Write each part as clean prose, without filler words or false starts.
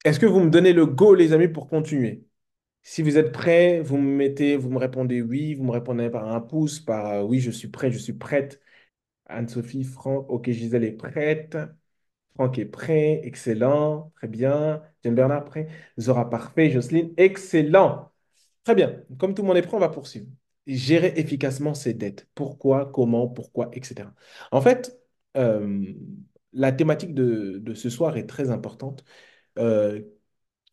Est-ce que vous me donnez le go, les amis, pour continuer? Si vous êtes prêts, vous me répondez oui, vous me répondez par un pouce, par oui, je suis prêt, je suis prête. Anne-Sophie, Franck, ok, Gisèle est prête. Franck est prêt, excellent, très bien. Jeanne Bernard, prêt. Zora, parfait. Jocelyne, excellent. Très bien. Comme tout le monde est prêt, on va poursuivre. Gérer efficacement ses dettes. Pourquoi, comment, pourquoi, etc. En fait, euh, la thématique de ce soir est très importante. Euh,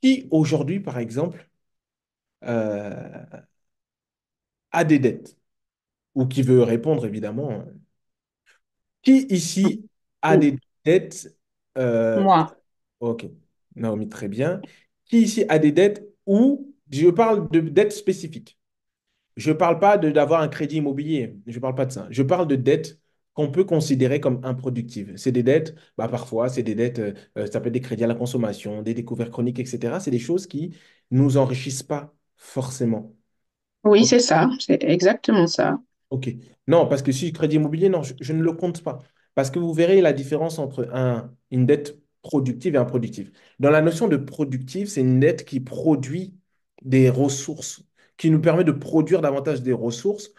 qui aujourd'hui, par exemple, euh, a des dettes? Ou qui veut répondre, évidemment, hein. Qui ici a Ou- des dettes? Moi, Ok, Naomi, très bien. Qui ici a des dettes ou je parle de dettes spécifiques. Je ne parle pas d'avoir un crédit immobilier. Je ne parle pas de ça. Je parle de dettes qu'on peut considérer comme improductives. C'est des dettes, bah parfois, c'est des dettes, ça peut être des crédits à la consommation, des découvertes chroniques, etc. C'est des choses qui nous enrichissent pas forcément. oui, c'est ça, c'est exactement ça. Ok. Non, parce que si crédit immobilier, non, je ne le compte pas. Parce que vous verrez la différence entre une dette productive et improductive. Dans la notion de productive, c'est une dette qui produit des ressources, qui nous permet de produire davantage des ressources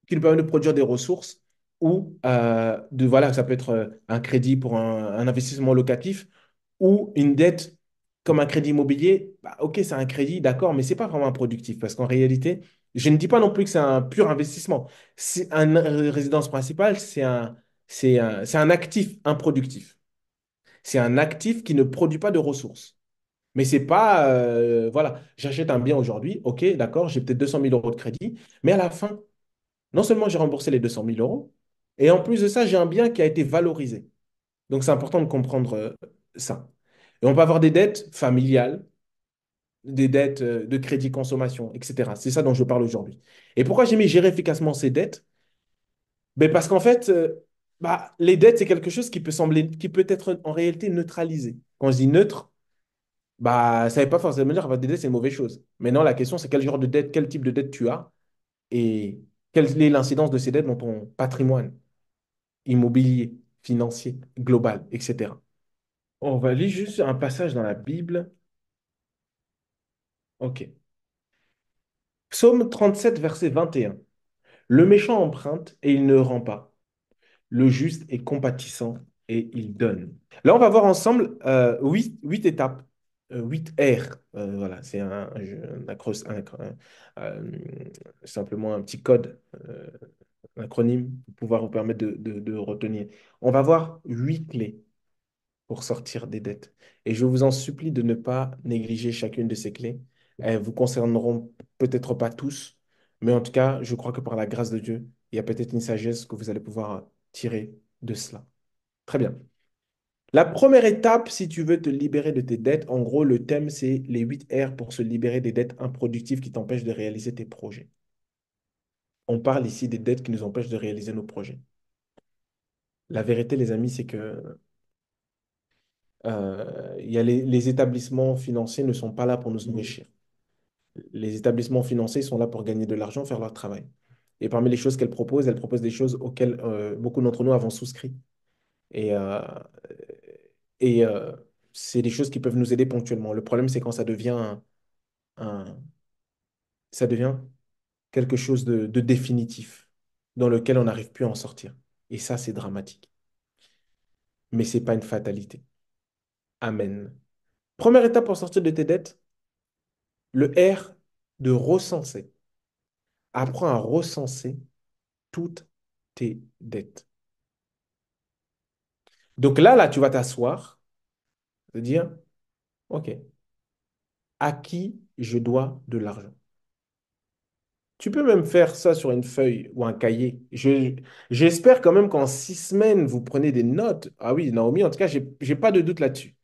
qui nous permet de produire des ressources ou voilà, ça peut être un crédit pour un investissement locatif ou une dette comme un crédit immobilier. Bah, ok, c'est un crédit, d'accord, mais c'est pas vraiment productif parce qu'en réalité, je ne dis pas non plus que c'est un pur investissement. C'est un résidence principale, c'est un actif improductif. C'est un actif qui ne produit pas de ressources. Mais c'est pas, voilà, j'achète un bien aujourd'hui, ok, d'accord, j'ai peut-être 200 000 € de crédit, mais à la fin, non seulement j'ai remboursé les 200 000 €, et en plus de ça, j'ai un bien qui a été valorisé. Donc c'est important de comprendre ça. Et on peut avoir des dettes familiales, des dettes de crédit consommation, etc. C'est ça dont je parle aujourd'hui. Et pourquoi j'ai mis gérer efficacement ces dettes? Ben parce qu'en fait, bah, les dettes, c'est quelque chose qui peut sembler, qui peut être en réalité neutralisé. Quand je dis neutre, bah, ça ne veut pas forcément dire que des dettes, c'est une mauvaise chose. Mais non, la question, c'est quel genre de dette, quel type de dette tu as et quelle est l'incidence de ces dettes dans ton patrimoine immobilier, financier, global, etc. On va lire juste un passage dans la Bible. OK. Psaume 37, verset 21. Le méchant emprunte et il ne rend pas. Le juste est compatissant et il donne. Là, on va voir ensemble huit étapes, 8 R. Voilà, c'est euh, simplement un petit code, un acronyme pour pouvoir vous permettre de retenir. On va voir 8 clés pour sortir des dettes. Et je vous en supplie de ne pas négliger chacune de ces clés. Elles vous concerneront peut-être pas tous, mais en tout cas, je crois que par la grâce de Dieu, il y a peut-être une sagesse que vous allez pouvoir tirer de cela. Très bien. La première étape, si tu veux te libérer de tes dettes, en gros, le thème, c'est les 8 R pour se libérer des dettes improductives qui t'empêchent de réaliser tes projets. On parle ici des dettes qui nous empêchent de réaliser nos projets. La vérité, les amis, c'est que il y a les établissements financiers ne sont pas là pour nous enrichir. Les établissements financiers sont là pour gagner de l'argent, faire leur travail. Et parmi les choses qu'elles proposent, elles proposent des choses auxquelles beaucoup d'entre nous avons souscrit. Et, euh, et c'est des choses qui peuvent nous aider ponctuellement. Le problème, c'est quand ça devient, un- ça devient quelque chose de définitif, dans lequel on n'arrive plus à en sortir. Et ça, c'est dramatique. Mais ce n'est pas une fatalité. Amen. Première étape pour sortir de tes dettes, le R de recenser. Apprends à recenser toutes tes dettes. Donc là, tu vas t'asseoir, te dire, OK, à qui je dois de l'argent? Tu peux même faire ça sur une feuille ou un cahier. J'espère quand même qu'en 6 semaines, vous prenez des notes. Ah oui, Naomi, en tout cas, j'ai pas de doute là-dessus.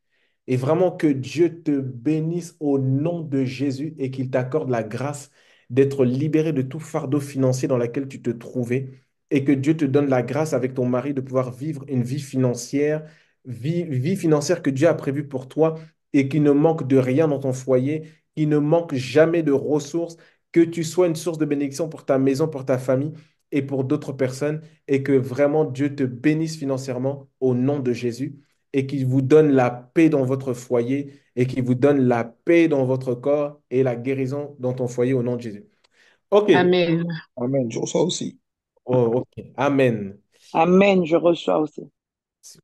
Et vraiment que Dieu te bénisse au nom de Jésus et qu'il t'accorde la grâce d'être libéré de tout fardeau financier dans lequel tu te trouvais et que Dieu te donne la grâce avec ton mari de pouvoir vivre une vie financière que Dieu a prévue pour toi et qui ne manque de rien dans ton foyer, qui ne manque jamais de ressources, que tu sois une source de bénédiction pour ta maison, pour ta famille et pour d'autres personnes et que vraiment Dieu te bénisse financièrement au nom de Jésus. et qui vous donne la paix dans votre foyer et qui vous donne la paix dans votre corps et la guérison dans ton foyer au nom de Jésus. OK. Amen. Amen. Je reçois aussi. Oh, OK. Amen. Amen, je reçois aussi.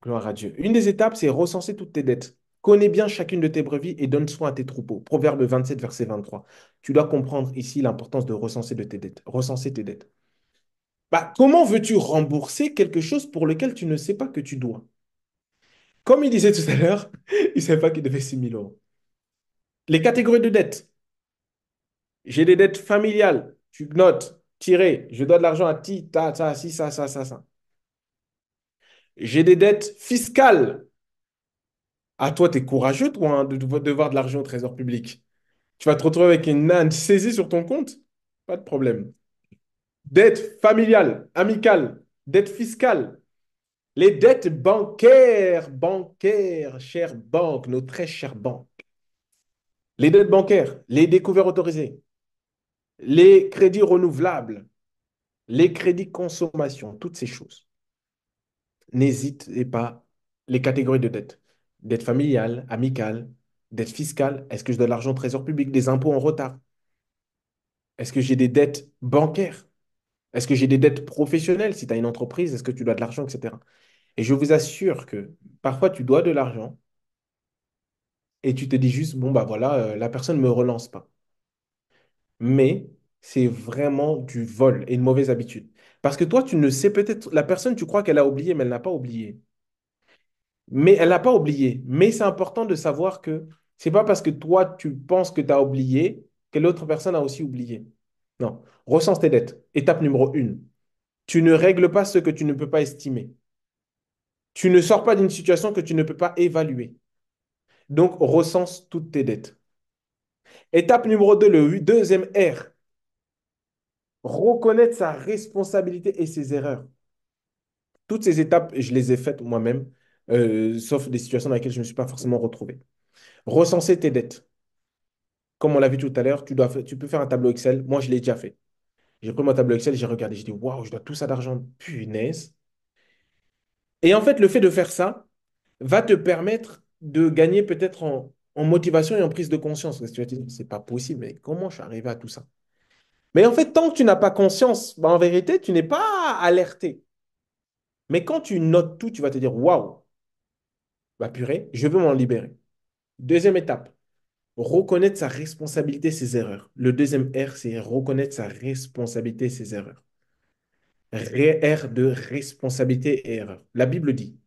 Gloire à Dieu. Une des étapes, c'est recenser toutes tes dettes. Connais bien chacune de tes brebis et donne soin à tes troupeaux. Proverbe 27, verset 23. Tu dois comprendre ici l'importance de recenser de tes dettes. Recenser tes dettes. Bah, comment veux-tu rembourser quelque chose pour lequel tu ne sais pas que tu dois? Comme il disait tout à l'heure, il ne savait pas qu'il devait 6 000 euros. Les catégories de dettes. J'ai des dettes familiales. Tu notes, tiré. Je dois de l'argent à ti, ta, ça, si, ça. J'ai des dettes fiscales. Ah, toi, tu es courageux, toi, hein, de devoir de l'argent au trésor public. Tu vas te retrouver avec une inde saisie sur ton compte? Pas de problème. Dette familiale, amicale, dette fiscale, les dettes bancaires, chères banques, nos très chères banques. Les dettes bancaires, les découverts autorisés, les crédits renouvelables, les crédits consommation, toutes ces choses. N'hésitez pas. Les catégories de dettes. Dette familiale, amicale, dette fiscale. Est-ce que je dois de l'argent au trésor public, des impôts en retard? Est-ce que j'ai des dettes bancaires? Est-ce que j'ai des dettes professionnelles? Si tu as une entreprise, est-ce que tu dois de l'argent, etc. Et je vous assure que parfois tu dois de l'argent et tu te dis juste, bon, bah voilà, la personne ne me relance pas. Mais c'est vraiment du vol et une mauvaise habitude. Parce que toi, tu ne sais peut-être, la personne, tu crois qu'elle a oublié, mais elle n'a pas oublié. Mais elle n'a pas oublié. Mais c'est important de savoir que c'est pas parce que toi, tu penses que tu as oublié que l'autre personne a aussi oublié. Non. Recense tes dettes. Étape numéro 1. Tu ne règles pas ce que tu ne peux pas estimer. Tu ne sors pas d'une situation que tu ne peux pas évaluer. Donc, recense toutes tes dettes. Étape numéro 2, le deuxième R. Reconnaître sa responsabilité et ses erreurs. Toutes ces étapes, je les ai faites moi-même, sauf des situations dans lesquelles je ne me suis pas forcément retrouvé. Recenser tes dettes. Comme on l'a vu tout à l'heure, tu peux faire un tableau Excel. Moi, je l'ai déjà fait. J'ai pris mon tableau Excel, j'ai regardé, j'ai dit, waouh, je dois tout ça d'argent. Punaise. Et en fait, le fait de faire ça va te permettre de gagner peut-être en motivation et en prise de conscience. Parce que tu vas te dire, c'est pas possible, mais comment je suis arrivé à tout ça? Mais en fait, tant que tu n'as pas conscience, bah, en vérité, tu n'es pas alerté. Mais quand tu notes tout, tu vas te dire, waouh, bah purée, je veux m'en libérer. Deuxième étape, reconnaître sa responsabilité, ses erreurs. Le deuxième R, c'est reconnaître sa responsabilité, ses erreurs. R de responsabilité et erreur. La Bible dit,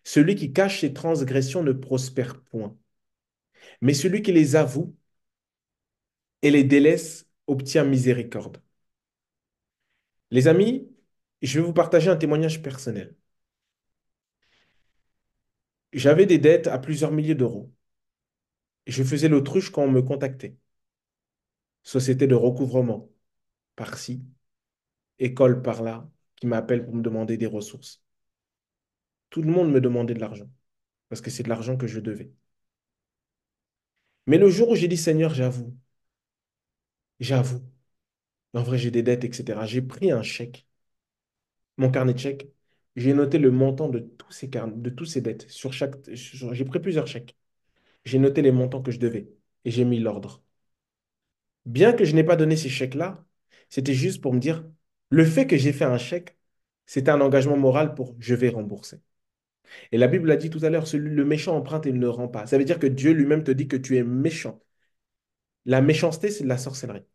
celui qui cache ses transgressions ne prospère point, mais celui qui les avoue et les délaisse obtient miséricorde. Les amis, je vais vous partager un témoignage personnel. J'avais des dettes à plusieurs milliers d'euros. Je faisais l'autruche quand on me contactait. Société de recouvrement par-ci, école par-là, qui m'appelle pour me demander des ressources. Tout le monde me demandait de l'argent, parce que c'est de l'argent que je devais. Mais le jour où j'ai dit, Seigneur, j'avoue, en vrai, j'ai des dettes, etc. J'ai pris un chèque, mon carnet de chèques, j'ai noté le montant de de tous ces dettes. J'ai pris plusieurs chèques. J'ai noté les montants que je devais et j'ai mis l'ordre. Bien que je n'ai pas donné ces chèques-là, c'était juste pour me dire, le fait que j'ai fait un chèque, c'était un engagement moral pour je vais rembourser. Et la Bible l'a dit tout à l'heure, le méchant emprunte et il ne rend pas. Ça veut dire que Dieu lui-même te dit que tu es méchant. La méchanceté, c'est de la sorcellerie.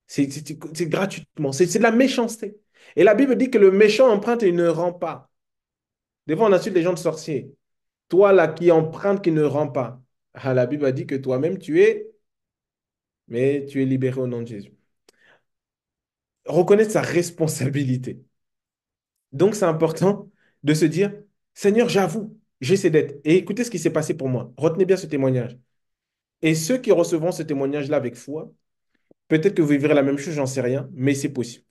C'est gratuitement, c'est de la méchanceté. Et la Bible dit que le méchant emprunte et il ne rend pas. Des fois, on insulte les gens de sorciers. Toi, là, qui emprunte, qui ne rend pas. Ah, la Bible a dit que toi-même, mais tu es libéré au nom de Jésus. Reconnaître sa responsabilité. Donc, c'est important de se dire, Seigneur, j'avoue, j'ai ces dettes. Et écoutez ce qui s'est passé pour moi. Retenez bien ce témoignage. Et ceux qui recevront ce témoignage-là avec foi, peut-être que vous vivrez la même chose, j'en sais rien, mais c'est possible.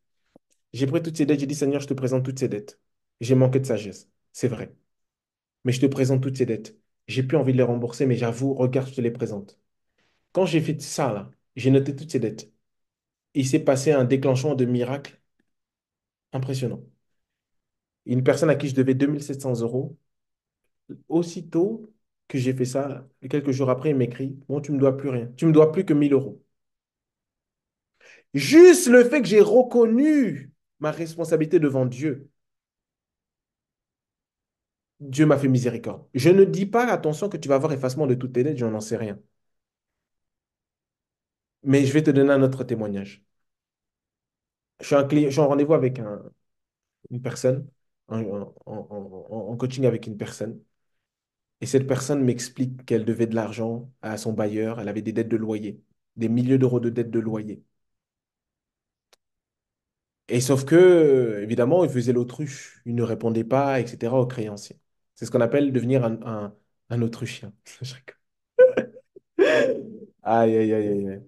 J'ai pris toutes ces dettes, j'ai dit, Seigneur, je te présente toutes ces dettes. J'ai manqué de sagesse, c'est vrai. Mais je te présente toutes ces dettes. J'ai plus envie de les rembourser, mais j'avoue, regarde, je te les présente. Quand j'ai fait ça, là, j'ai noté toutes ces dettes. Il s'est passé un déclenchement de miracle impressionnant. Une personne à qui je devais 2 700 euros, Aussitôt que j'ai fait ça, quelques jours après, il m'écrit, bon, tu me dois plus rien. Tu me dois plus que 1 000 euros. Juste le fait que j'ai reconnu ma responsabilité devant Dieu, Dieu m'a fait miséricorde. Je ne dis pas, attention, que tu vas avoir effacement de toutes tes dettes, je n'en sais rien. Mais je vais te donner un autre témoignage. Je suis en rendez-vous avec une personne, en coaching avec une personne. Et cette personne m'explique qu'elle devait de l'argent à son bailleur, elle avait des dettes de loyer, des milliers d'euros de dettes de loyer. Et sauf que, évidemment, il faisait l'autruche. Il ne répondait pas, etc., aux créanciers. C'est ce qu'on appelle devenir un autruchien. Je rigole. Aïe, aïe, aïe, aïe, aïe.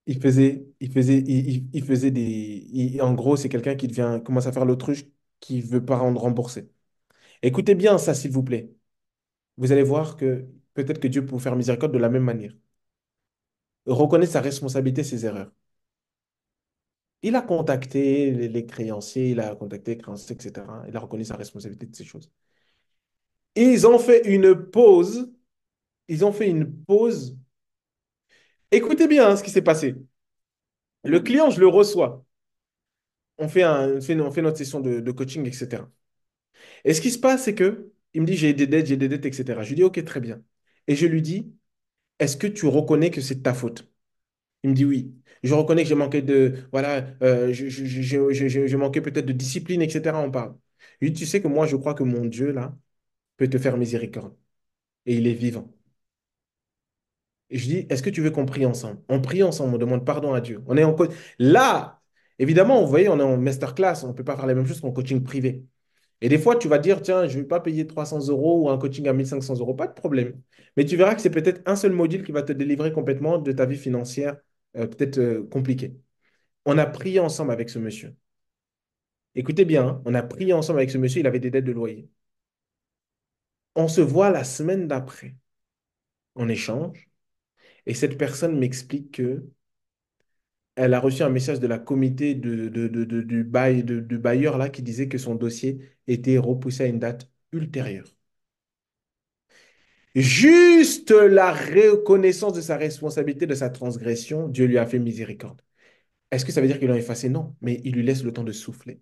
Il faisait des. En gros, c'est quelqu'un qui devient, commence à faire l'autruche, qui veut pas rendre rembourser. Écoutez bien ça, s'il vous plaît. Vous allez voir que peut-être que Dieu peut vous faire miséricorde de la même manière. Reconnaître sa responsabilité, ses erreurs. Il a contacté les créanciers, il a contacté les créanciers, etc. Il a reconnu sa responsabilité de ces choses. Ils ont fait une pause. Ils ont fait une pause. Écoutez bien ce qui s'est passé. Le client, je le reçois. On fait notre session de coaching, etc. Et ce qui se passe, c'est que il me dit, j'ai des dettes, etc. Je lui dis, OK, très bien. Et je lui dis, est-ce que tu reconnais que c'est de ta faute? Il me dit oui. Je reconnais que j'ai manqué de, voilà, j'ai manqué peut-être de discipline, etc. On parle. Je lui dis, tu sais que moi, je crois que mon Dieu, là, peut te faire miséricorde. Et il est vivant. Et je dis, est-ce que tu veux qu'on prie ensemble? On prie ensemble, on demande pardon à Dieu. On est là, évidemment, vous voyez, on est en masterclass, on ne peut pas faire la même chose qu'en coaching privé. Et des fois, tu vas dire, tiens, je ne vais pas payer 300 euros ou un coaching à 1 500 euros, pas de problème. Mais tu verras que c'est peut-être un seul module qui va te délivrer complètement de ta vie financière, peut-être compliquée. On a prié ensemble avec ce monsieur. Écoutez bien, hein, on a prié ensemble avec ce monsieur, il avait des dettes de loyer. On se voit la semaine d'après, on échange, et cette personne m'explique que elle a reçu un message de la comité du bailleur là, qui disait que son dossier était repoussé à une date ultérieure. Juste la reconnaissance de sa responsabilité, de sa transgression, Dieu lui a fait miséricorde. Est-ce que ça veut dire qu'il l'a effacé? Non, mais il lui laisse le temps de souffler.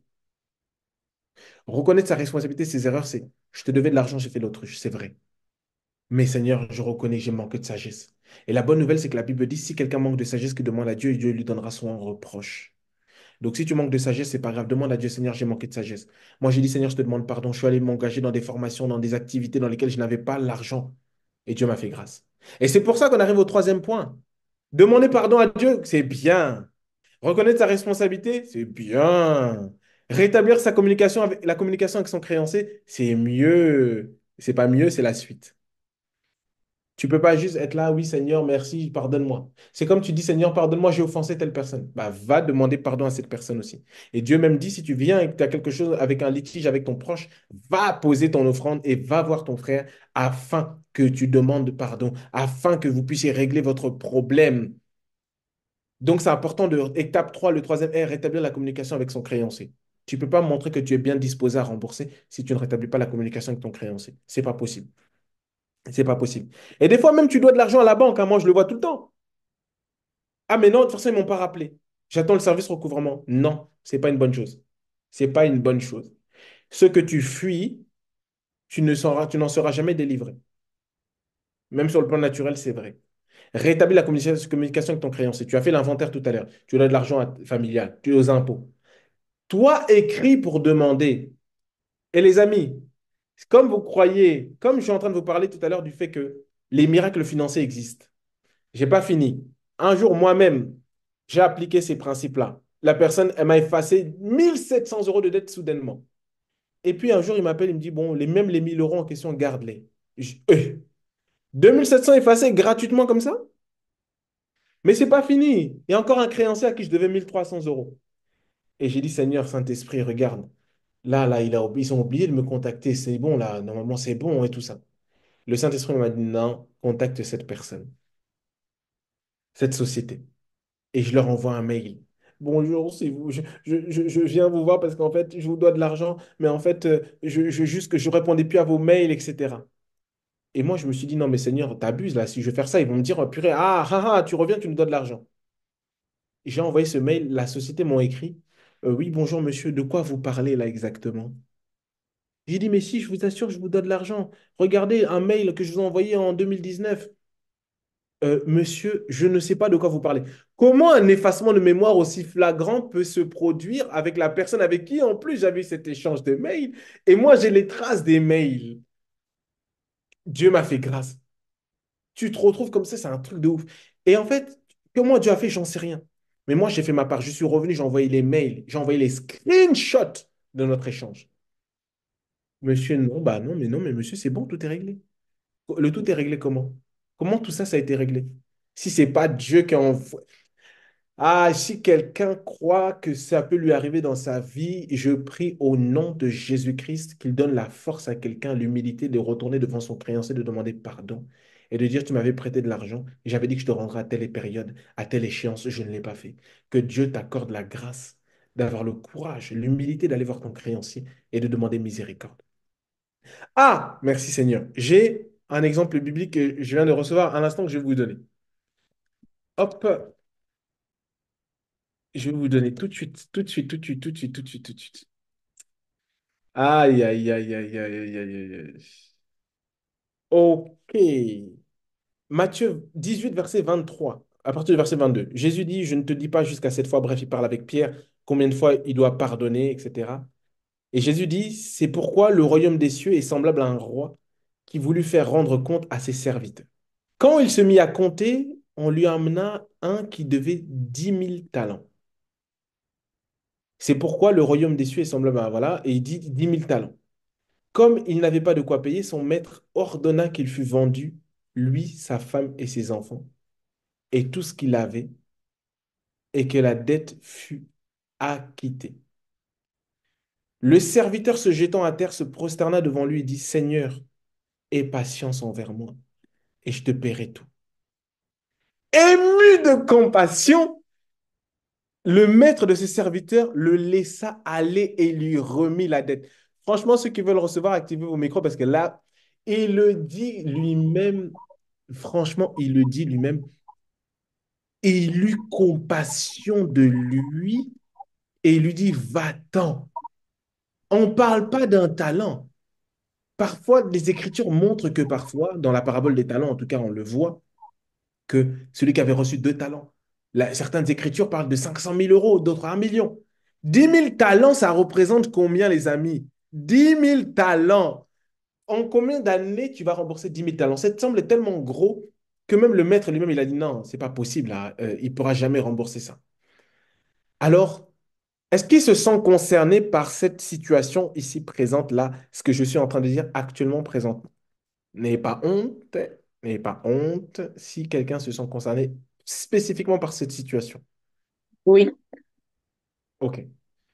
Reconnaître sa responsabilité, ses erreurs, c'est je te devais de l'argent, j'ai fait l'autruche, c'est vrai. Mais Seigneur, je reconnais que j'ai manqué de sagesse. Et la bonne nouvelle, c'est que la Bible dit si quelqu'un manque de sagesse, qu'il demande à Dieu et Dieu lui donnera son reproche. Donc, si tu manques de sagesse, c'est pas grave. Demande à Dieu, Seigneur, j'ai manqué de sagesse. Moi, j'ai dit, Seigneur, je te demande pardon. Je suis allé m'engager dans des formations, dans des activités dans lesquelles je n'avais pas l'argent. Et Dieu m'a fait grâce. Et c'est pour ça qu'on arrive au troisième point. Demander pardon à Dieu, c'est bien. Reconnaître sa responsabilité, c'est bien. Rétablir la communication avec son créancier, c'est mieux. C'est pas mieux, c'est la suite. Tu peux pas juste être là, oui, Seigneur, merci, pardonne-moi. C'est comme tu dis, Seigneur, pardonne-moi, j'ai offensé telle personne. Bah, va demander pardon à cette personne aussi. Et Dieu même dit, si tu viens et que tu as quelque chose avec un litige avec ton proche, va poser ton offrande et va voir ton frère afin que tu demandes pardon, afin que vous puissiez régler votre problème. Donc, c'est important de, étape 3, le troisième est rétablir la communication avec son créancier. Tu ne peux pas montrer que tu es bien disposé à rembourser si tu ne rétablis pas la communication avec ton créancier. C'est pas possible. C'est pas possible. Et des fois, même, tu dois de l'argent à la banque, hein. Moi, je le vois tout le temps. Ah, mais non, de toute façon, ils ne m'ont pas rappelé. J'attends le service recouvrement. Non, c'est pas une bonne chose. C'est pas une bonne chose. Ce que tu fuis, tu n'en seras jamais délivré. Même sur le plan naturel, c'est vrai. Rétablis la communication avec ton créancier. Tu as fait l'inventaire tout à l'heure. Tu as de l'argent familial, tu es aux impôts. Toi, écris pour demander. Et les amis, comme vous croyez, comme je suis en train de vous parler tout à l'heure du fait que les miracles financiers existent, j'ai pas fini. Un jour, moi-même, j'ai appliqué ces principes-là. La personne, elle m'a effacé 1 700 euros de dette soudainement. Et puis un jour, il m'appelle, il me dit, bon, même les 1 000 euros en question, garde-les. 2 700 effacés gratuitement comme ça? Mais c'est pas fini. Il y a encore un créancier à qui je devais 1 300 euros. Et j'ai dit, Seigneur, Saint-Esprit, regarde. Là, ils ont oublié de me contacter. C'est bon, là. Normalement, c'est bon et tout ça. Le Saint-Esprit m'a dit, non, contacte cette personne, cette société. Et je leur envoie un mail. Bonjour, c'est vous. Je viens vous voir parce qu'en fait, je vous dois de l'argent, mais en fait, juste que je ne répondais plus à vos mails, etc. Et moi, je me suis dit, non, mais Seigneur, t'abuses là. Si je vais faire ça, ils vont me dire, oh, purée, tu reviens, tu nous dois de l'argent. J'ai envoyé ce mail, la société m'ont écrit, oui, bonjour monsieur, de quoi vous parlez là exactement? J'ai dit, mais si, je vous assure, je vous donne de l'argent. Regardez un mail que je vous ai envoyé en 2019. Monsieur, je ne sais pas de quoi vous parlez. Comment un effacement de mémoire aussi flagrant peut se produire avec la personne avec qui, en plus, j'avais eu cet échange de mails et moi, j'ai les traces des mails. Dieu m'a fait grâce. Tu te retrouves comme ça, c'est un truc de ouf. Et en fait, comment Dieu a fait, j'en sais rien. Mais moi, j'ai fait ma part. Je suis revenu, j'ai envoyé les mails, j'ai envoyé les screenshots de notre échange. Monsieur, non, bah non, mais monsieur, c'est bon, tout est réglé. Le tout est réglé comment? Comment tout ça, ça a été réglé? Si c'est pas Dieu qui a envoyé. Ah, si quelqu'un croit que ça peut lui arriver dans sa vie, je prie au nom de Jésus-Christ qu'il donne la force à quelqu'un, l'humilité de retourner devant son créancier, de demander pardon et de dire, tu m'avais prêté de l'argent et j'avais dit que je te rendrais à telle période, à telle échéance, je ne l'ai pas fait. Que Dieu t'accorde la grâce d'avoir le courage, l'humilité d'aller voir ton créancier et de demander miséricorde. Ah, merci Seigneur. J'ai un exemple biblique que je viens de recevoir à l'instant que je vais vous donner. Hop, je vais vous donner tout de suite, tout de suite, tout de suite, tout de suite, tout de suite, tout de suite. Aïe, aïe, aïe, aïe, aïe, aïe, aïe, aïe. Ok. Matthieu 18, verset 23. À partir du verset 22. Jésus dit, je ne te dis pas jusqu'à cette fois, bref, il parle avec Pierre, combien de fois il doit pardonner, etc. Et Jésus dit, c'est pourquoi le royaume des cieux est semblable à un roi qui voulut faire rendre compte à ses serviteurs. Quand il se mit à compter, on lui amena un qui devait 10 000 talents. C'est pourquoi le royaume des cieux est semblable à, voilà, et il dit 10 000 talents. Comme il n'avait pas de quoi payer, son maître ordonna qu'il fût vendu, lui, sa femme et ses enfants, et tout ce qu'il avait, et que la dette fût acquittée. Le serviteur se jetant à terre se prosterna devant lui et dit, Seigneur, aie patience envers moi, et je te paierai tout. Ému de compassion, le maître de ses serviteurs le laissa aller et lui remit la dette. Franchement, ceux qui veulent recevoir, activez vos micros parce que là, il le dit lui-même, franchement, il le dit lui-même, et il eut compassion de lui et il lui dit, va-t'en. On ne parle pas d'un talent. Parfois, les Écritures montrent que parfois, dans la parabole des talents, en tout cas, on le voit, que celui qui avait reçu 2 talents. Certaines Écritures parlent de 500 000 euros, d'autres 1 million. 10 000 talents, ça représente combien, les amis? 10 000 talents. En combien d'années tu vas rembourser 10 000 talents? Cette somme est tellement gros que même le maître lui-même, il a dit non, c'est pas possible, là, il ne pourra jamais rembourser ça. Alors, est-ce qu'il se sent concerné par cette situation ici présente, là, ce que je suis en train de dire actuellement présentement? N'ayez pas honte, n'ayez pas honte si quelqu'un se sent concerné spécifiquement par cette situation. Oui, Ok.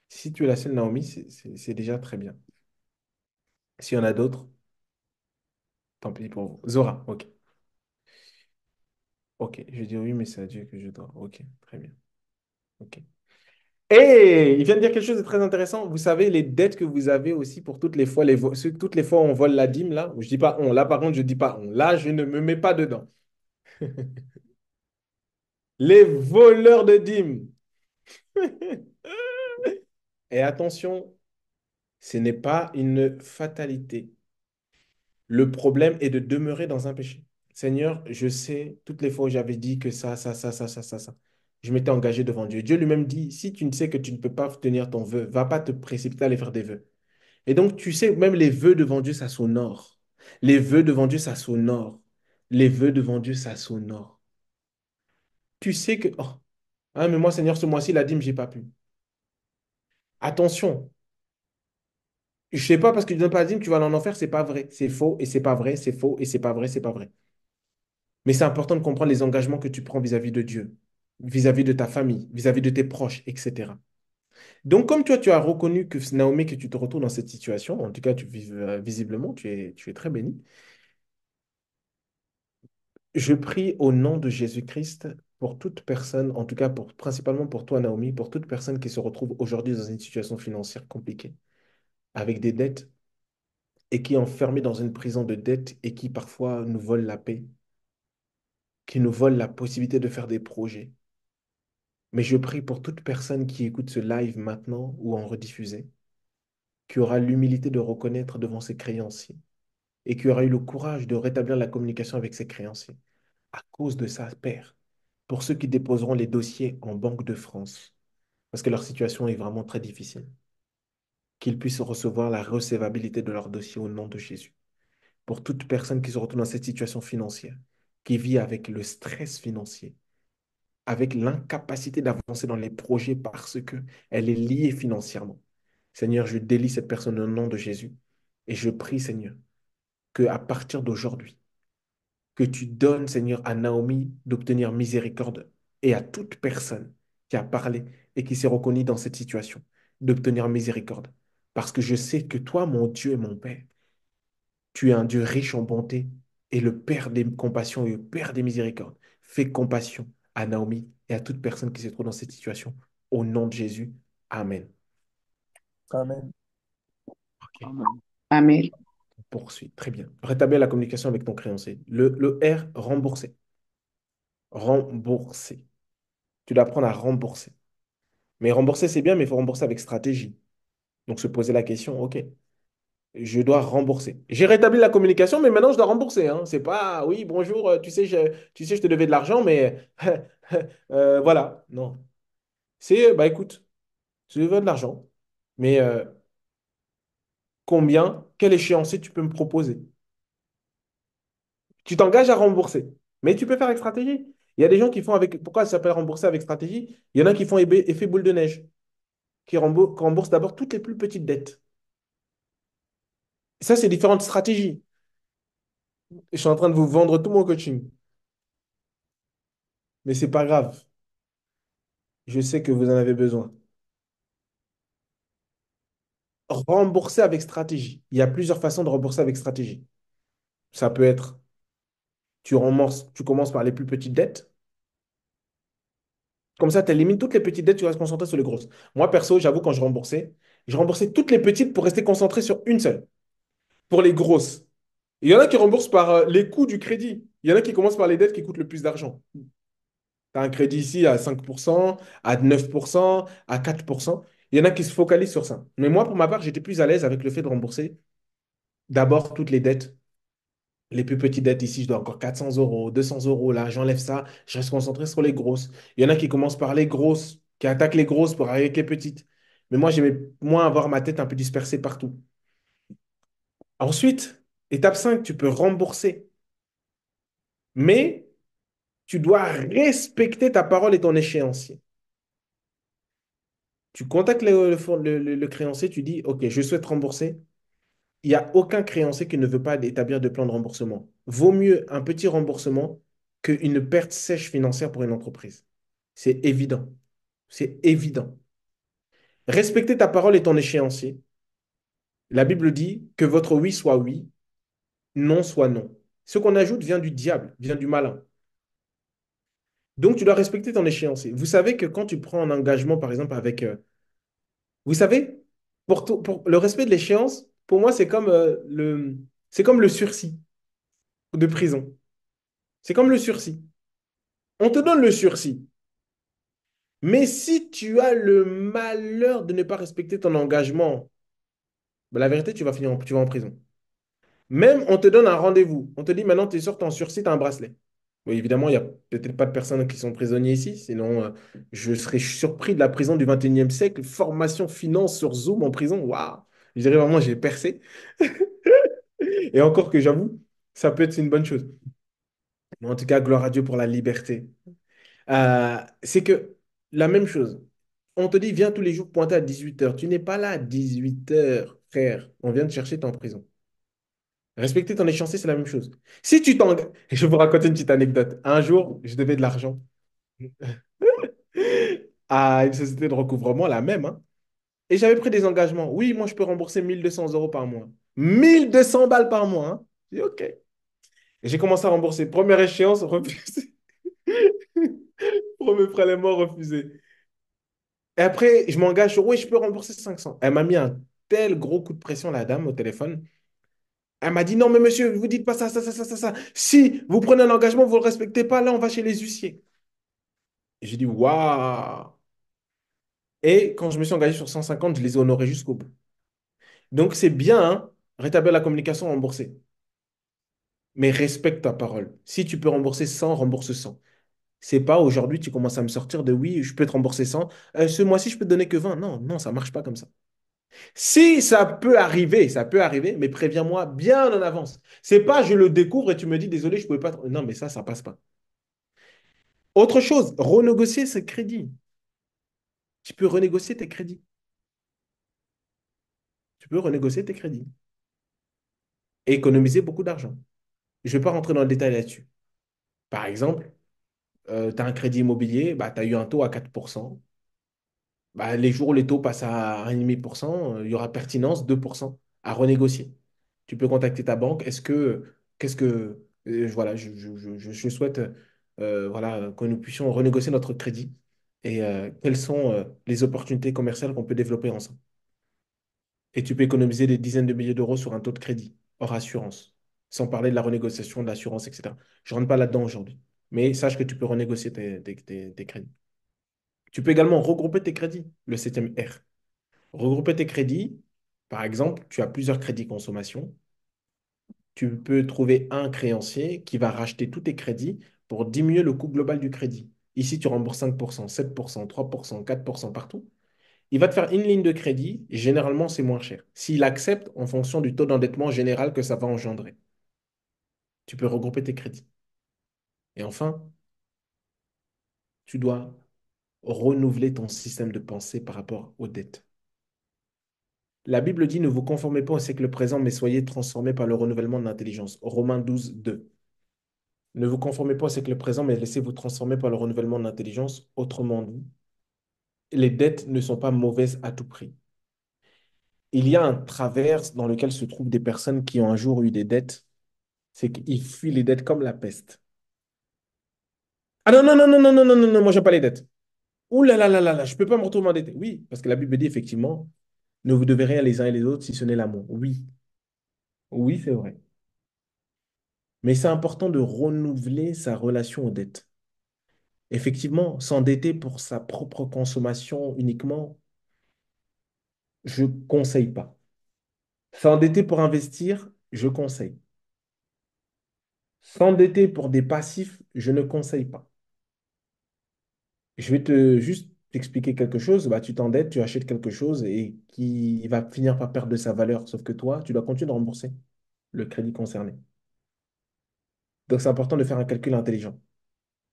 Si tu es la seule Naomi, c'est déjà très bien. S'il y en a d'autres, tant pis pour vous. Zora, ok. Ok, je dis oui, mais c'est à Dieu que je dois. Ok, très bien. Ok. Et il vient de dire quelque chose de très intéressant. Vous savez, les dettes que vous avez aussi pour toutes les fois, toutes les fois où on vole la dîme, là, je dis pas on. Là, par contre, je dis pas on. Là, je ne me mets pas dedans. Les voleurs de dîmes. Et attention, ce n'est pas une fatalité. Le problème est de demeurer dans un péché. Seigneur, je sais, toutes les fois où j'avais dit que ça, je m'étais engagé devant Dieu. Dieu lui-même dit, si tu ne sais que tu ne peux pas tenir ton vœu, va pas te précipiter à aller faire des vœux. Et donc, tu sais, même les vœux devant Dieu, ça s'honore. Les vœux devant Dieu, ça s'honore. Les vœux devant Dieu, ça s'honore. Tu sais que, oh, ah, mais moi, Seigneur, ce mois-ci, la dîme, j'ai pas pu. Attention, je sais pas parce que tu ne donnes pas la dîme, tu vas aller en enfer, c'est pas vrai. C'est faux et c'est pas vrai, c'est faux et c'est pas vrai, c'est pas vrai. Mais c'est important de comprendre les engagements que tu prends vis-à-vis de Dieu, vis-à-vis de ta famille, vis-à-vis de tes proches, etc. Donc, comme toi, tu as reconnu que Naomi, que tu te retrouves dans cette situation, en tout cas, visiblement, tu es très béni. Je prie au nom de Jésus-Christ pour toute personne, en tout cas principalement pour toi, Naomi, pour toute personne qui se retrouve aujourd'hui dans une situation financière compliquée, avec des dettes. et qui est enfermé dans une prison de dette et qui parfois nous vole la paix, qui nous vole la possibilité de faire des projets. Mais je prie pour toute personne qui écoute ce live maintenant ou en rediffusé, qui aura l'humilité de reconnaître devant ses créanciers et qui aura eu le courage de rétablir la communication avec ses créanciers. À cause de ça, Père, pour ceux qui déposeront les dossiers en Banque de France, parce que leur situation est vraiment très difficile, qu'ils puissent recevoir la recevabilité de leur dossier au nom de Jésus. Pour toute personne qui se retrouve dans cette situation financière, qui vit avec le stress financier, avec l'incapacité d'avancer dans les projets parce que elle est liée financièrement. Seigneur, je délie cette personne au nom de Jésus et je prie, Seigneur, que à partir d'aujourd'hui, que tu donnes, Seigneur, à Naomi d'obtenir miséricorde et à toute personne qui a parlé et qui s'est reconnue dans cette situation, d'obtenir miséricorde. Parce que je sais que toi, mon Dieu et mon Père, tu es un Dieu riche en bonté et le Père des compassions et le Père des miséricordes. Fais compassion à Naomi et à toute personne qui se trouve dans cette situation. Au nom de Jésus. Amen. Amen. OK. Amen. Amen. On poursuit. Très bien. Rétablir la communication avec ton créancier. Le R, rembourser. Rembourser. Tu dois apprendre à rembourser. Mais rembourser, c'est bien, mais il faut rembourser avec stratégie. Donc, se poser la question, OK, je dois rembourser. J'ai rétabli la communication, mais maintenant, je dois rembourser. Hein. C'est pas, oui, bonjour, tu sais, je te devais de l'argent, mais voilà. Non. C'est, bah écoute, je te devais de l'argent, mais combien, quel échéancier tu peux me proposer? Tu t'engages à rembourser, mais tu peux faire avec stratégie. Il y a des gens qui font avec, pourquoi ça s'appelle rembourser avec stratégie? Il y en a qui font effet boule de neige, qui remboursent d'abord toutes les plus petites dettes. Ça, c'est différentes stratégies. Je suis en train de vous vendre tout mon coaching. Mais c'est pas grave. Je sais que vous en avez besoin. Rembourser avec stratégie. Il y a plusieurs façons de rembourser avec stratégie. Ça peut être, tu commences par les plus petites dettes. Comme ça, tu élimines toutes les petites dettes, tu vas se concentrer sur les grosses. Moi, perso, j'avoue, quand je remboursais toutes les petites pour rester concentré sur une seule. Pour les grosses. Il y en a qui remboursent par les coûts du crédit. Il y en a qui commencent par les dettes qui coûtent le plus d'argent. Tu as un crédit ici à 5%, à 9%, à 4%. Il y en a qui se focalisent sur ça. Mais moi, pour ma part, j'étais plus à l'aise avec le fait de rembourser d'abord toutes les dettes. Les plus petites dettes ici, je dois encore 400 euros, 200 euros. Là, j'enlève ça, je reste concentré sur les grosses. Il y en a qui commencent par les grosses, qui attaquent les grosses pour arriver avec les petites. Mais moi, j'aimais moins avoir ma tête un peu dispersée partout. Ensuite, étape 5, tu peux rembourser. Mais tu dois respecter ta parole et ton échéancier. Tu contactes le créancier, tu dis, OK, je souhaite rembourser. Il n'y a aucun créancier qui ne veut pas établir de plan de remboursement. Vaut mieux un petit remboursement qu'une perte sèche financière pour une entreprise. C'est évident. C'est évident. Respecter ta parole et ton échéancier. La Bible dit que votre oui soit oui, non soit non. Ce qu'on ajoute vient du diable, vient du malin. Donc, tu dois respecter ton échéancier. Vous savez que quand tu prends un engagement, par exemple, avec vous savez, pour le respect de l'échéance, pour moi, c'est comme le sursis de prison. C'est comme le sursis. On te donne le sursis. Mais si tu as le malheur de ne pas respecter ton engagement, ben, la vérité, tu vas en prison. Même, on te donne un rendez-vous. On te dit maintenant, tu sors ton sursis, tu as un bracelet. Oui, évidemment, il n'y a peut-être pas de personnes qui sont prisonniers ici, sinon je serais surpris de la prison du 21e siècle. Formation finance sur Zoom en prison, waouh! Je dirais vraiment, j'ai percé. Et encore que j'avoue, ça peut être une bonne chose. Mais en tout cas, gloire à Dieu pour la liberté. C'est que la même chose. On te dit, viens tous les jours pointer à 18 heures. Tu n'es pas là à 18 heures, frère. On vient te chercher, t'es en prison. Respecter ton échéancier, c'est la même chose. Si tu t'engages, je vais vous raconter une petite anecdote. Un jour, je devais de l'argent à une société de recouvrement, la même, hein. Et j'avais pris des engagements. Oui, moi, je peux rembourser 1200 euros par mois. 1200 balles par mois, hein. J'ai dit, OK. Et j'ai commencé à rembourser. Première échéance, refusé. Premier prélèvement, refusé. Et après, je m'engage sur, oui, je peux rembourser 500. Elle m'a mis un tel gros coup de pression, la dame, au téléphone. Elle m'a dit, non, mais monsieur, vous dites pas ça, ça, ça, ça, ça, ça. Si vous prenez un engagement, vous ne le respectez pas, là, on va chez les huissiers. Et j'ai dit, waouh. Et quand je me suis engagé sur 150, je les ai honorés jusqu'au bout. Donc, c'est bien, hein, rétablir la communication, rembourser. Mais respecte ta parole. Si tu peux rembourser 100, rembourse 100. C'est pas aujourd'hui, tu commences à me sortir de oui, je peux te rembourser 100. Ce mois-ci, je peux te donner que 20. Non, non, ça marche pas comme ça. Si ça peut arriver, mais préviens-moi bien en avance. C'est pas je le découvre et tu me dis désolé, je pouvais pas. Non, mais ça passe pas. Autre chose, renégocier ses crédits. Tu peux renégocier tes crédits. Tu peux renégocier tes crédits et économiser beaucoup d'argent. Je ne vais pas rentrer dans le détail là-dessus. Par exemple, tu as un crédit immobilier, bah, tu as eu un taux à 4%. Bah, les jours où les taux passent à 1,5%, il y aura pertinence 2% à renégocier. Tu peux contacter ta banque. Qu'est-ce que, voilà, je souhaite voilà, que nous puissions renégocier notre crédit et quelles sont les opportunités commerciales qu'on peut développer ensemble. Et tu peux économiser des dizaines de milliers d'euros sur un taux de crédit hors assurance, sans parler de la renégociation de l'assurance, etc. Je ne rentre pas là-dedans aujourd'hui. Mais sache que tu peux renégocier tes crédits. Tu peux également regrouper tes crédits, le septième R. Regrouper tes crédits, par exemple, tu as plusieurs crédits consommation. Tu peux trouver un créancier qui va racheter tous tes crédits pour diminuer le coût global du crédit. Ici, tu rembourses 5%, 7%, 3%, 4% partout. Il va te faire une ligne de crédit et généralement, c'est moins cher. S'il accepte en fonction du taux d'endettement général que ça va engendrer. Tu peux regrouper tes crédits. Et enfin, tu dois renouveler ton système de pensée par rapport aux dettes. La Bible dit, ne vous conformez pas au siècle présent, mais soyez transformés par le renouvellement de l'intelligence. Romains 12, 2. Ne vous conformez pas au siècle présent, mais laissez-vous transformer par le renouvellement de l'intelligence. Autrement dit, les dettes ne sont pas mauvaises à tout prix. Il y a un travers dans lequel se trouvent des personnes qui ont un jour eu des dettes, c'est qu'ils fuient les dettes comme la peste. Ah non, non, non, non, non, non, non, non, non, moi, j'aime pas les dettes. Ouh là là là là là, je peux pas me retrouver endetté. Oui, parce que la Bible dit effectivement, ne vous devez rien les uns et les autres si ce n'est l'amour. Oui, oui, c'est vrai. Mais c'est important de renouveler sa relation aux dettes. Effectivement, s'endetter pour sa propre consommation uniquement, je conseille pas. S'endetter pour investir, je conseille. S'endetter pour des passifs, je ne conseille pas. Je vais te juste t'expliquer quelque chose. Bah, tu t'endettes, tu achètes quelque chose et qui va finir par perdre de sa valeur. Sauf que toi, tu dois continuer de rembourser le crédit concerné. Donc, c'est important de faire un calcul intelligent.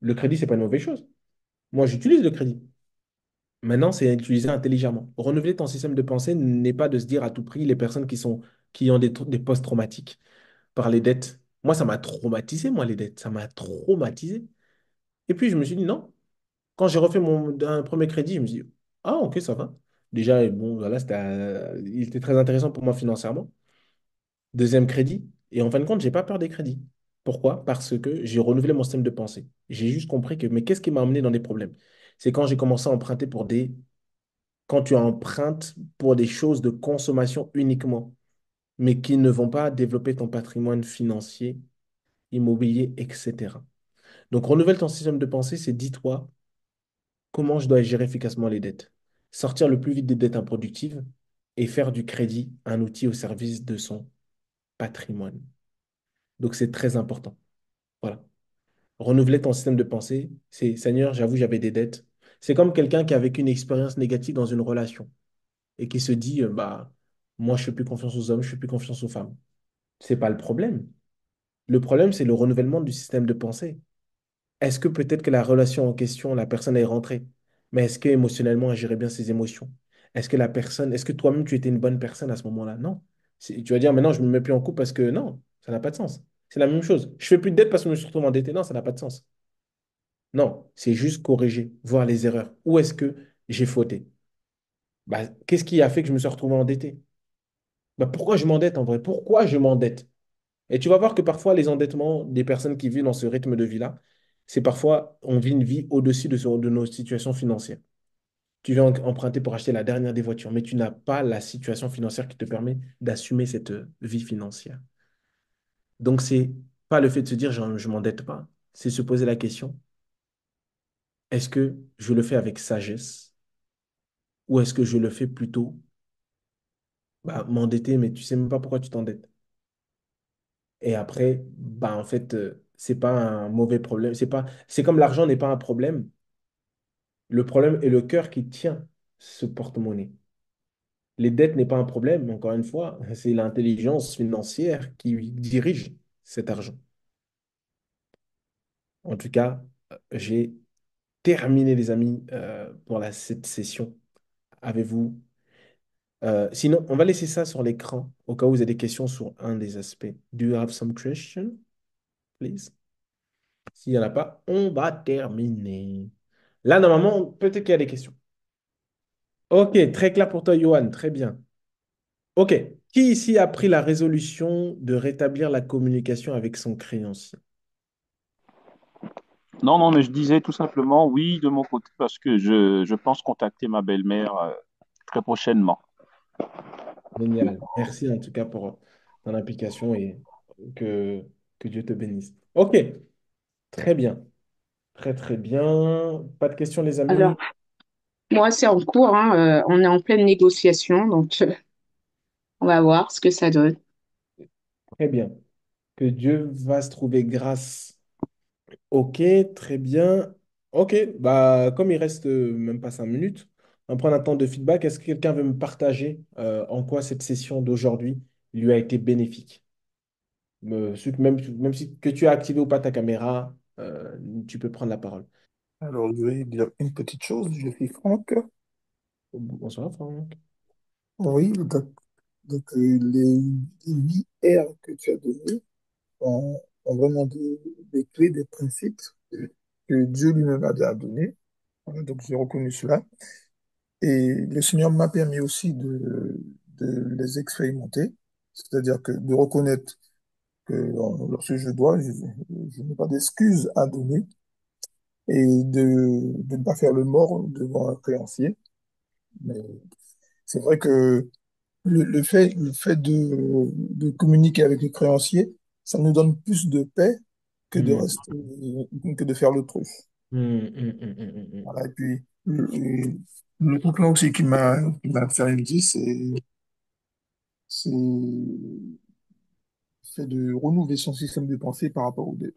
Le crédit, c'est pas une mauvaise chose. Moi, j'utilise le crédit. Maintenant, c'est utiliser intelligemment. Renouveler ton système de pensée n'est pas de se dire à tout prix les personnes qui ont des post-traumatiques par les dettes. Moi, ça m'a traumatisé, moi, les dettes. Ça m'a traumatisé. Et puis, je me suis dit, non. Quand j'ai refait un premier crédit, je me suis dit, ah, ok, ça va. Déjà, bon, voilà, il était très intéressant pour moi financièrement. Deuxième crédit. Et en fin de compte, j'ai pas peur des crédits. Pourquoi? Parce que j'ai renouvelé mon système de pensée. J'ai juste compris que, mais qu'est-ce qui m'a amené dans des problèmes? C'est quand j'ai commencé à emprunter quand tu empruntes pour des choses de consommation uniquement, mais qui ne vont pas développer ton patrimoine financier, immobilier, etc. Donc, renouvelle ton système de pensée, c'est dis-toi comment je dois gérer efficacement les dettes. Sortir le plus vite des dettes improductives et faire du crédit un outil au service de son patrimoine. Donc, c'est très important. Voilà. Renouveler ton système de pensée, c'est Seigneur, j'avoue, j'avais des dettes. C'est comme quelqu'un qui a vécu une expérience négative dans une relation et qui se dit, bah, moi, je fais plus confiance aux hommes, je fais plus confiance aux femmes. C'est pas le problème. Le problème, c'est le renouvellement du système de pensée. Est-ce que peut-être que la relation en question, la personne est rentrée, mais est-ce que émotionnellement, elle gérait bien ses émotions? Est-ce que toi-même, tu étais une bonne personne à ce moment-là? Non. Tu vas dire, maintenant, je ne me mets plus en couple parce que non, ça n'a pas de sens. C'est la même chose. Je fais plus de dette parce que je me suis retrouvé endetté. Non, ça n'a pas de sens. Non, c'est juste corriger, voir les erreurs. Où est-ce que j'ai fauté? Bah, qu'est-ce qui a fait que je me suis retrouvé endetté? Bah, pourquoi je m'endette en vrai? Pourquoi je m'endette? Et tu vas voir que parfois, les endettements des personnes qui vivent dans ce rythme de vie-là, c'est parfois, on vit une vie au-dessus de nos situations financières. Tu viens emprunter pour acheter la dernière des voitures, mais tu n'as pas la situation financière qui te permet d'assumer cette vie financière. Donc, c'est pas le fait de se dire je m'endette pas, c'est se poser la question, est-ce que je le fais avec sagesse ou est-ce que je le fais plutôt bah, m'endetter, mais tu sais même pas pourquoi tu t'endettes. Et après, bah, en fait, c'est pas un mauvais problème. C'est comme l'argent n'est pas un problème. Le problème est le cœur qui tient ce porte-monnaie. Les dettes n'est pas un problème, encore une fois, c'est l'intelligence financière qui dirige cet argent. En tout cas, j'ai terminé, les amis, pour cette session. Avez-vous... sinon, on va laisser ça sur l'écran au cas où vous avez des questions sur un des aspects. Do you have some questions, please? S'il n'y en a pas, on va terminer. Là, normalement, peut-être qu'il y a des questions. Ok, très clair pour toi, Johan. Très bien. Ok. Qui ici a pris la résolution de rétablir la communication avec son créancier? Non, non, mais je disais tout simplement oui de mon côté parce que je pense contacter ma belle-mère très prochainement. Génial. Merci en tout cas pour ton implication et que, que Dieu te bénisse. Ok, très bien. Très, très bien. Pas de questions, les Alors, amis? moi, c'est en cours, hein, on est en pleine négociation, donc on va voir ce que ça donne. Très bien. Que Dieu va se trouver grâce. Ok, très bien. Ok, bah, comme il reste même pas 5 minutes, on va prendre un temps de feedback. Est-ce que quelqu'un veut me partager en quoi cette session d'aujourd'hui lui a été bénéfique? Même si que tu as activé ou pas ta caméra, tu peux prendre la parole. Alors, je vais dire une petite chose. Je suis Franck. Bonsoir, Franck. Oui, donc, les 8 R que tu as données ont vraiment des clés, des principes que Dieu lui-même a déjà donnés. Voilà, donc, j'ai reconnu cela. Et le Seigneur m'a permis aussi de les expérimenter, c'est-à-dire que de reconnaître que lorsque je dois, je n'ai pas d'excuses à donner et de ne pas faire le mort devant un créancier. Mais c'est vrai que le fait de communiquer avec le créancier, ça nous donne plus de paix que de Hmm. rester, que de faire l'autruche. Hmm. Voilà. Et puis, le truc là aussi qui m'a fait me dire, c'est le fait de renouveler son système de pensée par rapport aux dettes.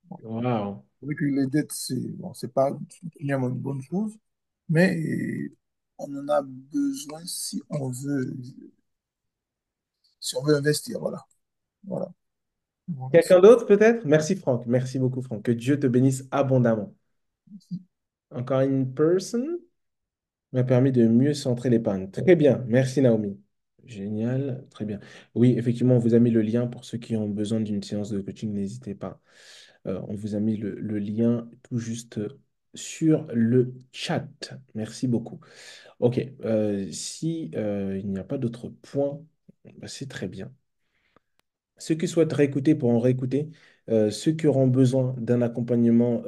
Bon, Wow. c'est vrai que les dettes, c'est pas particulièrement une bonne chose, mais on en a besoin si on veut investir. Voilà. Voilà. Bon, Quelqu'un d'autre peut-être? Merci, Franck. Merci beaucoup, Franck. Que Dieu te bénisse abondamment. Encore une personne m'a permis de mieux centrer l'épargne. Très bien. Merci, Naomi. Génial. Très bien. Oui, effectivement, on vous a mis le lien pour ceux qui ont besoin d'une séance de coaching. N'hésitez pas. On vous a mis le lien tout juste sur le chat. Merci beaucoup. OK. Si il n'y a pas d'autres points, bah, c'est très bien. Ceux qui souhaitent réécouter pourront réécouter. Ceux qui auront besoin d'un accompagnement,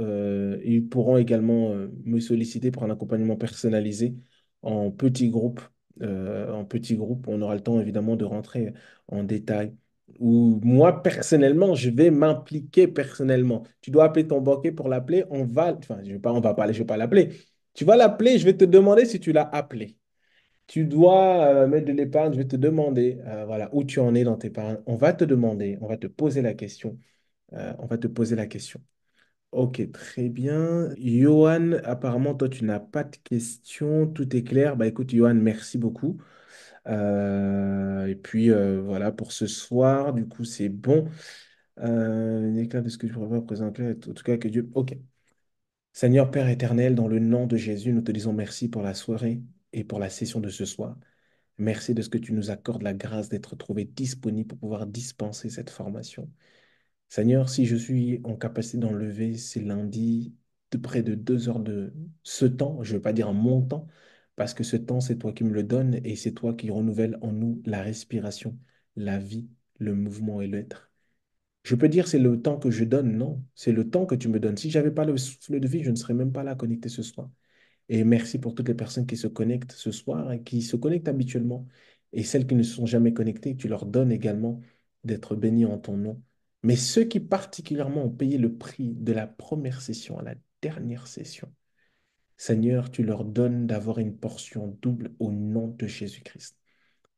ils pourront également me solliciter pour un accompagnement personnalisé en petits groupes. En petits groupes, on aura le temps évidemment de rentrer en détail. Ou moi, personnellement, je vais m'impliquer personnellement. Tu dois appeler ton banquier pour l'appeler. Enfin, on va pas, je vais pas l'appeler. Tu vas l'appeler, je vais te demander si tu l'as appelé. Tu dois mettre de l'épargne. Je vais te demander voilà, où tu en es dans tes épargnes. On va te demander, on va te poser la question. On va te poser la question. Ok, très bien. Johan, apparemment, toi, tu n'as pas de questions. Tout est clair. Bah écoute, Johan, merci beaucoup. Et puis voilà pour ce soir. Du coup, c'est bon. Éclat de ce que je pourrais présenter. En tout cas, que Dieu. Ok. Seigneur Père éternel, dans le nom de Jésus, nous te disons merci pour la soirée et pour la session de ce soir. Merci de ce que tu nous accordes la grâce d'être trouvé disponible pour pouvoir dispenser cette formation. Seigneur, si je suis en capacité d'enlever ces lundis de près de 2 heures de ce temps, je ne veux pas dire mon temps, parce que ce temps, c'est toi qui me le donnes et c'est toi qui renouvelle en nous la respiration, la vie, le mouvement et l'être. Je peux dire c'est le temps que je donne, non, c'est le temps que tu me donnes. Si j'avais pas le souffle de vie, je ne serais même pas là connecté ce soir. Et merci pour toutes les personnes qui se connectent ce soir et qui se connectent habituellement. Et celles qui ne se sont jamais connectées, tu leur donnes également d'être bénies en ton nom. Mais ceux qui particulièrement ont payé le prix de la première session à la dernière session, Seigneur, tu leur donnes d'avoir une portion double au nom de Jésus-Christ.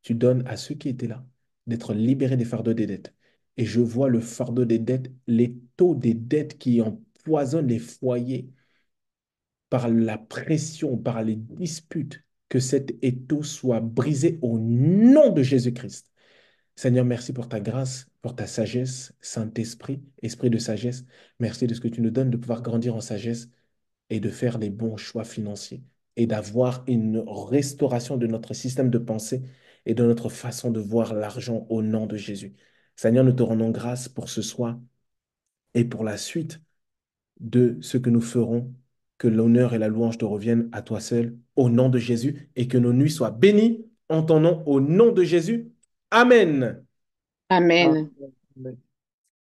Tu donnes à ceux qui étaient là d'être libérés des fardeaux des dettes. Et je vois le fardeau des dettes, les taux des dettes qui empoisonnent les foyers par la pression, par les disputes, que cet étau soit brisé au nom de Jésus-Christ. Seigneur, merci pour ta grâce, pour ta sagesse, Saint-Esprit, Esprit de sagesse. Merci de ce que tu nous donnes de pouvoir grandir en sagesse et de faire les bons choix financiers et d'avoir une restauration de notre système de pensée et de notre façon de voir l'argent au nom de Jésus. Seigneur, nous te rendons grâce pour ce soir et pour la suite de ce que nous ferons. Que l'honneur et la louange te reviennent à toi seul, au nom de Jésus, et que nos nuits soient bénies en ton nom, au nom de Jésus. Amen. Amen. Amen.